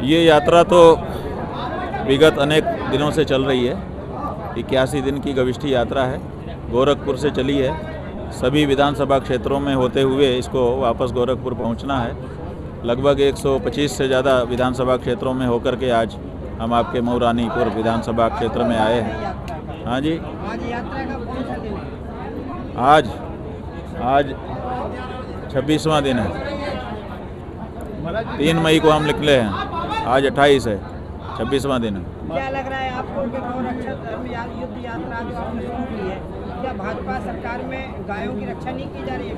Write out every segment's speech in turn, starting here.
ये यात्रा तो विगत अनेक दिनों से चल रही है। 81 दिन की गविष्ठी यात्रा है। गोरखपुर से चली है। सभी विधानसभा क्षेत्रों में होते हुए इसको वापस गोरखपुर पहुंचना है। लगभग 125 से ज़्यादा विधानसभा क्षेत्रों में होकर के आज हम आपके मऊरानीपुर विधानसभा क्षेत्र में आए हैं। हाँ जी, आज यात्रा का कौन सा दिन है? आज 26वां दिन है। 3 मई को हम निकले हैं, आज 28 है, 26वां दिन है। क्या लग रहा है आपको कि गौरक्षा धर्म युद्ध यात्रा जो आपने शुरू की है, क्या भाजपा सरकार में गायों की रक्षा नहीं की जा रही है?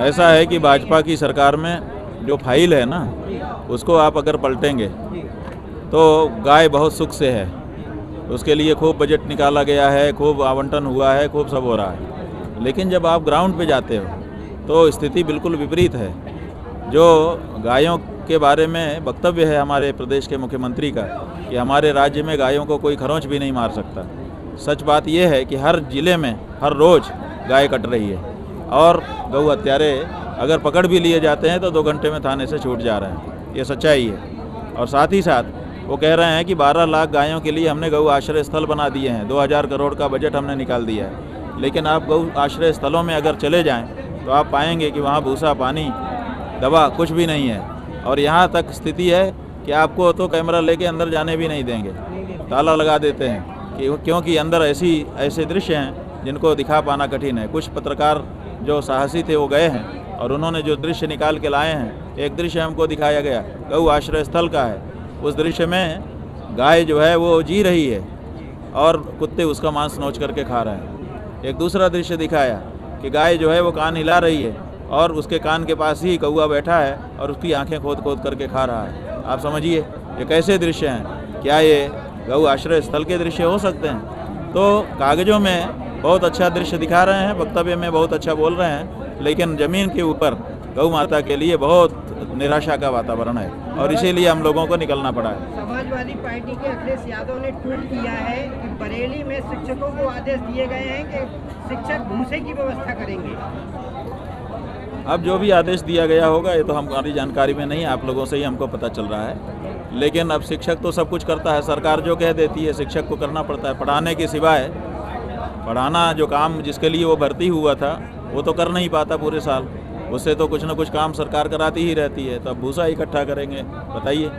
ऐसा है कि भाजपा की सरकार में जो फाइल है ना, उसको आप अगर पलटेंगे तो गाय बहुत सुख से है। उसके लिए खूब बजट निकाला गया है, खूब आवंटन हुआ है, खूब सब हो रहा है। लेकिन जब आप ग्राउंड पे जाते हो तो स्थिति बिल्कुल विपरीत है। जो गायों के बारे में वक्तव्य है हमारे प्रदेश के मुख्यमंत्री का कि हमारे राज्य में गायों को कोई खरोंच भी नहीं मार सकता। सच बात यह है कि हर जिले में हर रोज़ गाय कट रही है और गौ हत्यारे अगर पकड़ भी लिए जाते हैं तो 2 घंटे में थाने से छूट जा रहे हैं। ये सच्चाई है। और साथ ही साथ वो कह रहे हैं कि 12 लाख गायों के लिए हमने गौ आश्रय स्थल बना दिए हैं, 2000 करोड़ का बजट हमने निकाल दिया है। लेकिन आप गौ आश्रय स्थलों में अगर चले जाएं तो आप पाएंगे कि वहाँ भूसा, पानी, दवा कुछ भी नहीं है। और यहाँ तक स्थिति है कि आपको तो कैमरा लेके अंदर जाने भी नहीं देंगे, ताला लगा देते हैं क्योंकि अंदर ऐसे दृश्य हैं जिनको दिखा पाना कठिन है। कुछ पत्रकार जो साहसी थे वो गए हैं और उन्होंने जो दृश्य निकाल के लाए हैं, एक दृश्य हमको दिखाया गया गौ आश्रय स्थल का है। उस दृश्य में गाय जो है वो जी रही है और कुत्ते उसका मांस नोच करके खा रहे हैं। एक दूसरा दृश्य दिखाया कि गाय जो है वो कान हिला रही है और उसके कान के पास ही कौआ बैठा है और उसकी आंखें खोद खोद करके खा रहा है। आप समझिए ये कैसे दृश्य हैं? क्या ये गौ आश्रय स्थल के दृश्य हो सकते हैं? तो कागज़ों में बहुत अच्छा दृश्य दिखा रहे हैं, वक्तव्य में बहुत अच्छा बोल रहे हैं, लेकिन ज़मीन के ऊपर गौ माता के लिए बहुत निराशा का वातावरण है और इसीलिए हम लोगों को निकलना पड़ा है। समाजवादी पार्टी के अखिलेश यादव ने ट्वीट किया है कि बरेली में शिक्षकों को आदेश दिए गए हैं कि शिक्षक भूसे की व्यवस्था करेंगे। अब जो भी आदेश दिया गया होगा ये तो हमारी जानकारी में नहीं है, आप लोगों से ही हमको पता चल रहा है। लेकिन अब शिक्षक तो सब कुछ करता है, सरकार जो कह देती है शिक्षक को करना पड़ता है। पढ़ाने के सिवाय पढ़ाना जो काम जिसके लिए वो भर्ती हुआ था वो तो कर नहीं पाता पूरे साल। उससे तो कुछ ना कुछ काम सरकार कराती ही रहती है। तो अब भूसा इकट्ठा करेंगे, बताइए।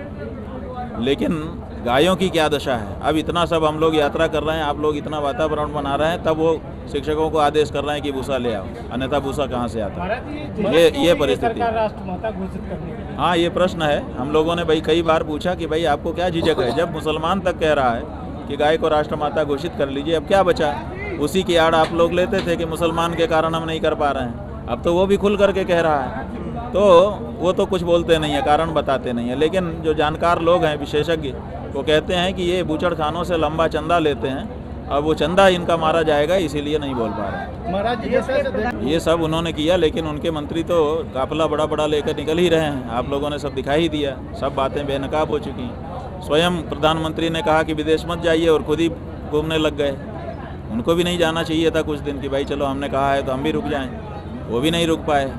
लेकिन गायों की क्या दशा है? अब इतना सब हम लोग यात्रा कर रहे हैं, आप लोग इतना वातावरण बना रहे हैं, तब वो शिक्षकों को आदेश कर रहे हैं कि भूसा ले आओ, अन्यथा भूसा कहाँ से आता है? ये परिस्थिति। राष्ट्रमाता घोषित करने। हाँ, ये प्रश्न है। हम लोगों ने भाई कई बार पूछा कि भाई आपको क्या झिझक है? जब मुसलमान तक कह रहा है कि गाय को राष्ट्रमाता घोषित कर लीजिए, अब क्या बचा? उसी की आड़ आप लोग लेते थे कि मुसलमान के कारण हम नहीं कर पा रहे हैं। अब तो वो भी खुल करके कह रहा है। तो वो तो कुछ बोलते नहीं है, कारण बताते नहीं है। लेकिन जो जानकार लोग हैं, विशेषज्ञ, वो कहते हैं कि ये बूचड़ खानों से लंबा चंदा लेते हैं, अब वो चंदा इनका मारा जाएगा, इसीलिए नहीं बोल पा रहे। ये सब उन्होंने किया, लेकिन उनके मंत्री तो काफिला बड़ा बड़ा लेकर निकल ही रहे हैं। आप लोगों ने सब दिखाई दिया, सब बातें बेनकाब हो चुकी हैं। स्वयं प्रधानमंत्री ने कहा कि विदेश मत जाइए और खुद ही घूमने लग गए। उनको भी नहीं जाना चाहिए था कुछ दिन कि भाई चलो हमने कहा है तो हम भी रुक जाएं, वो भी नहीं रुक पाए।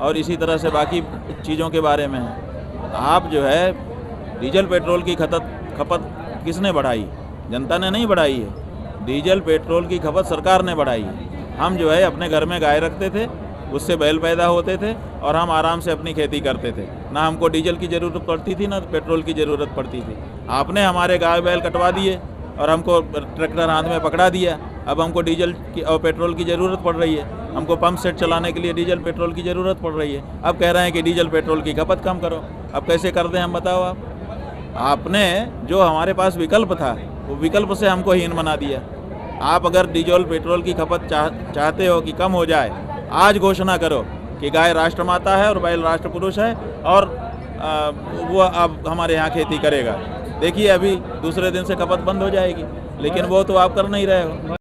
और इसी तरह से बाकी चीज़ों के बारे में आप जो है डीजल पेट्रोल की खपत किसने बढ़ाई? जनता ने नहीं बढ़ाई है। डीजल पेट्रोल की खपत सरकार ने बढ़ाई है। हम जो है अपने घर में गाय रखते थे, उससे बैल पैदा होते थे और हम आराम से अपनी खेती करते थे। ना हमको डीजल की ज़रूरत पड़ती थी, ना पेट्रोल की ज़रूरत पड़ती थी। आपने हमारे गाय बैल कटवा दिए और हमको ट्रैक्टर हाथ में पकड़ा दिया। अब हमको डीजल की और पेट्रोल की ज़रूरत पड़ रही है। हमको पंप सेट चलाने के लिए डीजल पेट्रोल की ज़रूरत पड़ रही है। अब कह रहे हैं कि डीजल पेट्रोल की खपत कम करो। अब कैसे कर दें हम, बताओ आप? आपने जो हमारे पास विकल्प था वो विकल्प से हमको हीन बना दिया। आप अगर डीजल पेट्रोल की खपत चाहते हो कि कम हो जाए, आज घोषणा करो कि गाय राष्ट्रमाता है और बैल राष्ट्रपुरुष है और वो अब हमारे यहाँ खेती करेगा। देखिए अभी दूसरे दिन से खपत बंद हो जाएगी, लेकिन वो तो आप कर नहीं रहे हो।